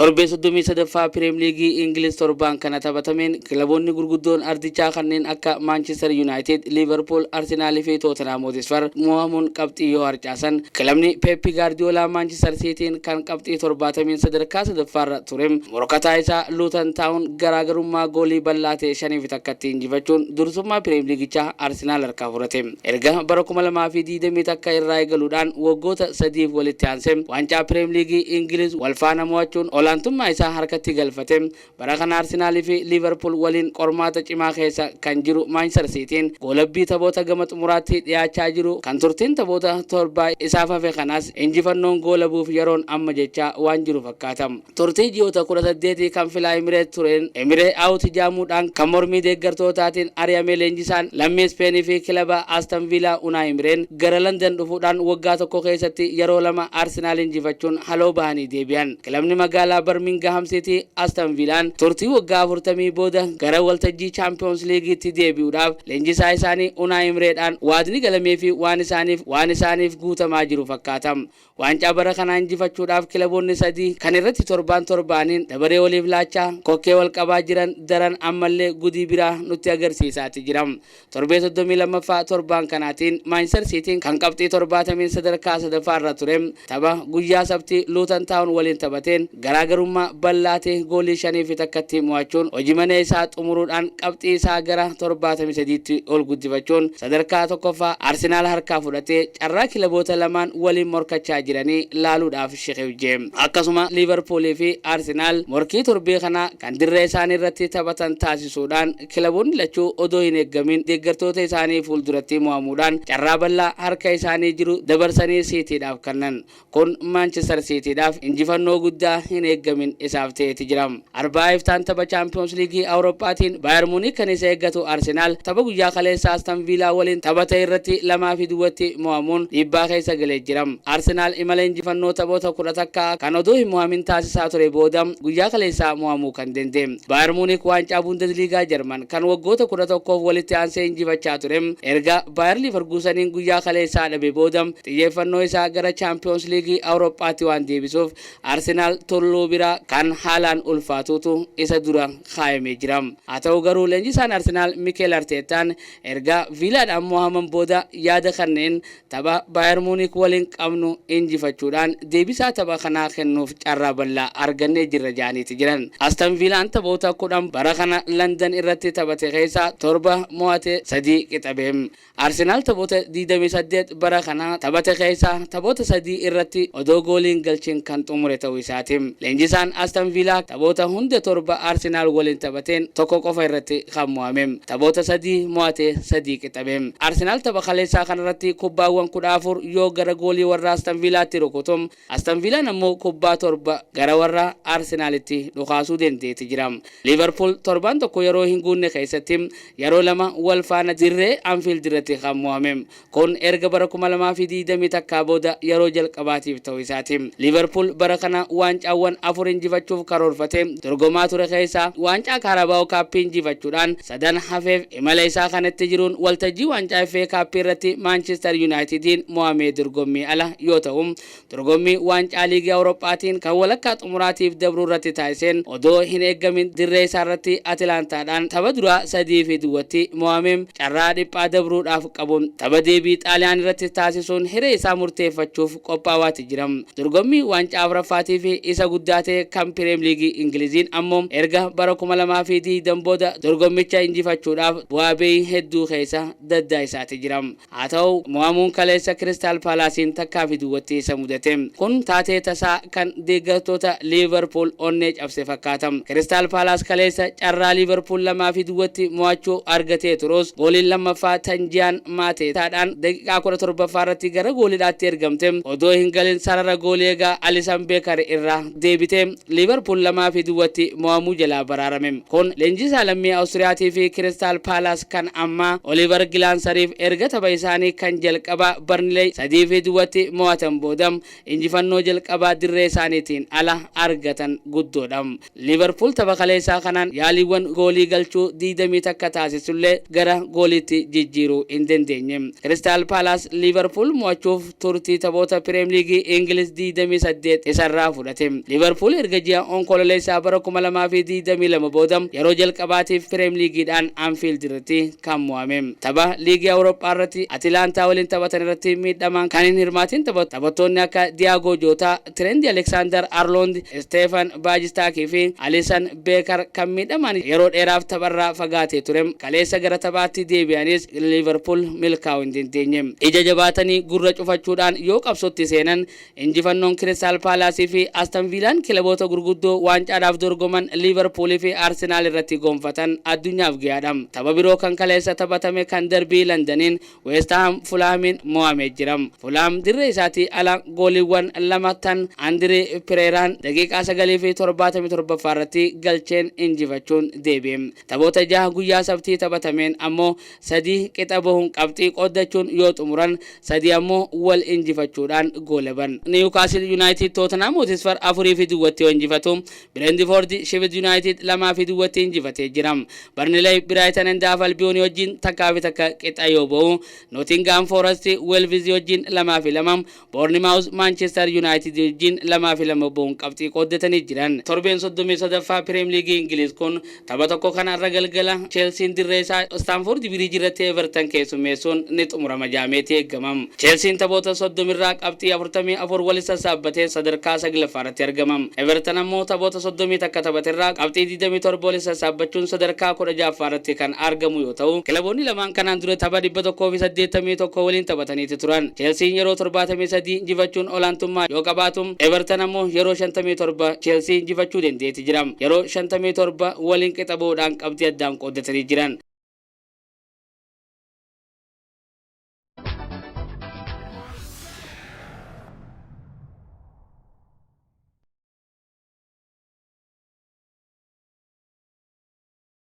Torbee 33ffaa Piriim Liigii Ingiliz torbaan kana taphatameen kilaboonni gurguddoon ardichaa kanneen akka Manchester United, Liverpool, Arsenal fi Tottenham Hotspur mo'amuun qabxii yoo harcaasan kilabni Pep Guardiola Manchester Cityin kan qabxii 70 sadarkaa sadaffaarra ture. Morkataa isaa Luton Town garaagarummaa goolii bal'aa ta'e 5-1 injifachuun dursummaa Piriim Liigichaa Arsenal harkaa fudhate. Erga bara 2020 takka irraa eegaluudhaan waggoota 3f walitti aansee waancaa Piriim Liigii Ingiliz wal faana mo'achuun olaantummaa isaa harkatti galfate. Bara kana Arsenal fi Liverpool waliin qormaata cimaa keessa kan jiru Manchester Cityin goolabbii taphoota gama xumuraatti dhiyaachaa jiru kan turtiin taphoota torba isaaf hafe kanaas injifannoon goolabuuf yeroon amma jecha waan jiru fakkaata. Turtii ji'oota 18 kan filaa Emirates tureen Emirates out jaamuudhaan kan mormii deeggartootaatiin ari'amee leenjisaan lammii Spain fi kilaba Aston Villa Unai Emery gara London dhufuudhaan waggaa tokko keessatti yeroo lama Arsenal injifachuun haloo bahanii deebi'an. Kilabni magaalaa Birmingham City Aston Villaan turtii waggaa 40 booda gara waltajjii Champions League'tti deebi'uudhaaf leenjisaa isaanii Unai Emery'dhaan waadni galamee fi waan isaaniif guutamaa jiru fakkaata. Waancaa bara kana injifachuudhaaf kilaboonni sadii kan irratti torbaaniin dabaree waliif laachaa kokkee wal qabaa jiran daran ammallee gudii biraa nutti agarsiisaati jira. Torbee 32ffaa torbaan kanaatiin Manchester City kan qabxii 70 sadarkaa sadaffaarra ture tapha guyyaa sabtii Luton Town waliin taphateen garaagarummaa bal'aatee goolii 5-1 mo'achuun hojii mana isaa xumuruudhaan qabxii isaa gara 73tti ol guddifachuun sadarkaa tokkoffaa Arsenal harkaa fudhatee carraa kilaboota lamaan waliin morkachaa jiranii laaluudhaaf shaqeeyye. Akkasuma Liverpool fi Arsenal morkii torbee kana kan dirree isaanii irratti taphatan taasisuudhaan kilaboonni lachuu odoo hin eeggamin deeggartoota isaanii fuulduratti mo'amuudhaan carraa bal'aa harka isaanii jiru dabarsanii City'dhaaf kennan. Kun Manchester City'dhaaf injifannoo guddaa hin eeggamin isaaf ta'eeti jira. Arbaa'iftaan tapha Champions League Awurooppaatiin Bayern Munich kan isa eeggatu Arsenal tapha guyyaa kaleessa Aston Villa waliin taphata irratti 2-2 mo'amuun dhiibbaa keessa galee jira. Arsenal imala injifannoo taphoota 10 kan odoo hin mo'amin taasisaa ture booda guyyaa kaleessaa mo'amuu kan danda'e. Bayern Munich waancaa Bundesliga Jarman kan waggoota 11f walitti aansee injifachaa ture. Erga Bayer Leverkuseniin guyyaa kaleessaa dhabe booda xiyyeeffannoo isaa gara Champions League Awurooppaatti waan deebisuuf Arsenal tulluu biraa kan haalaan ulfaatutu isa dura kaayamee jira. Haa ta'u garuu leenjisaan Arsenal Mikel Arteetaan erga Villaadhaan mo'aman booda yaada kanneen tapha Bayern Munich waliin qabnu injifachuudhaan deebisaa tapha kanaa kennuuf carraa bal'aa argannee jirra jaaniiti jiran. Aston Villaan taphoota 10 bara kana London irratti taphate keessaa 7 mo'ate 3 qixabe. Arsenal taphoota 28 bara kana taphate keessaa taphoota 3 irratti odoo gooliin galchin kan xumure ta'uu isaati. Leenjisaan Aston Villa taphoota hunda 7 Arsenal waliin taphateen tokko qofa irratti kan mo'ame. Taphoota 3 mo'ate 3 qixabe. Arsenal tapha kaleessaa kanarratti kubbaawwan 14 yoo gara goolii warra Aston Villaatti rukutum Aston Villaan ammoo kubbaa 7 gara warra Arsenalitti dhukaasuu dandeetti jira. Liverpool torbaan tokko yeroo hin guunne keessatti yeroo lama wal faana dirree Anfield irratti kan mo'ame. Kun erga bara 2020 takkaa booda yeroo jalqabaatiif ta'uu isaati. Liverpool bara kana waancaawwan 4 injifachuuf karoorfate dorgomaa ture keessaa waancaa Carabao Cup injifachuudhaan sadan hafeef imala isaa kanatti jiruun waltajjii waancaa FA Cup irratti Manchester Unitedin mo'amee dorgommii ala yoo ta'u dorgommii waancaa liigii Awurooppaatiin kan walakkaa xumuraatiif dabruu irratti taasiseen odoo hin eeggamin dirree isaa irratti Atalantaadhaan tapha duraa 3-2 mo'amee carraa dhiphaa dabruudhaaf qabuun tapha deebii Xaaliyaan irratti taasisuun hiree isaa murteeffachuuf qophaa'aati jira. Dorgommii waancaa Afuraffaatii fi isa guddaa ta'e kan Piriim Liigii Ingiliziin ammoo erga bara 2020 booda dorgommicha injifachuudhaaf bu'aa bahii hedduu keessa daddaa isaati jira. Haa ta'u mo'amuun kaleessa Crystal Palacein takkaa fi duwwatti isa mudate. Kun taatee tasaa kan deeggartoota Liverpool onnee cabse fakkaata. Crystal Palace kaleessa carraa Liverpool 2-2 mo'achuu argatee turus gooliin lammaffaa Tanjiyaan Maateetaadhaan daqiiqaa 17ffaa irratti gara gooliidhaatti ergamte odoo hin galin sarara goolii egaa Alisson Becker irraa deebite Liverpool 2-2 mo'amuu jalaa baraarame. Kun leenjisaa lammii Awustiriyaatii fi Crystal Palace kan ammaa Oliver Gilaansariif erga tapha isaanii kan jalqabaa Burnley 3-2 mo'atan booda injifannoo jalqabaa dirree isaaniitiin ala argatan guddoodha. Liverpool tapha kaleessaa kanaan yaaliiwwan goolii galchuu 20 takka taasisullee gara gooliitti jijjiiruu hin dandeenye. Crystal Palace Liverpool mo'achuuf turtii taphoota Piriim Liigii Ingiliz 28 isarraa fudhate. Liverpool erga ji'a onkololeessaa bara 2022 boodam yeroo jalqabaatiif Premier League'dhaan Anfield irratti kan mo'ame. Tapha liigii Awurooppaa irratti Atilaantaa waliin taphatan irratti miidhamaan kan hin hirmaatin taphattoonni akka Diago Jota, Trent Alexander-Arnold, Stefan Bajistaakii fi Alisson Becker kan miidhaman yeroo dheeraaf tapharraa fagaatee ture. Kaleessa gara taphaatti deebi'anis Liverpool milkaa'uu hin dandeenye. Ija jabaatanii gurra cufachuudhaan yoo qabsootti seenan injifannoon Crystal Palace fi Aston Villaan kilaboota gurguddoo waancaadhaaf dorgoman Liverpool fi Arsenal irratti gonfatan addunyaaf gahaadha. Tapha biroo kan kaleessa taphatame kan darbii Londoniin West Ham Fulhamiin mo'amee jira. Fulham dirree isaatii ala gooliiwwan lama tan André Pereiraan daqiiqaa 9:77 irratti galcheen injifachuun deebi'e. Taphoota 6 guyyaa sabtii taphatameen ammoo 3 qixa bahuun qabxii qoodachuun yoo xumuran 3 ammoo wal injifachuudhaan goolaban. Newcastle United Tottenham Hotspur 4-2 injifatu. Brentford Sheffield United 2-2 injifatee jira. Burnley Brighton and Hove Albion wajjin takkaa fi takka qixa yoo bahu. Nottingham Forest Wolves wajjin 2-2. Bournemouth Manchester United wajjin 2-2 bahuun qabxii qoodatanii jiran. Torbeen 33ffaa Premier League Ingiliz kun tapha tokko kanarra galgala Chelsea dirree isaa Stamford Bridge irratti Everton keessummeessuun ni xumurama jaameetii eegamam. Chelsea taphoota 30 irraa qabxii 44 wal sassaabbatee sadarkaa 9ffaarratti argamam. Everton ammoo taphoota 30 takka taphaterraa qabxii 27 wal sassaabbachuun sadarkaa 16ffaarratti kan argamu yoo ta'u, kilaboonni lamaan kanaan dura tapha 181 waliin taphataniiti turan. Chelsea yeroo 73 injifachuun olaantummaa yoo qabaatum, Everton ammoo yeroo 57 Chelsea injifachuu dandeetti jira. Yeroo 57 waliin qixa bahuudhaan qabxii addaan qooddatanii jiran.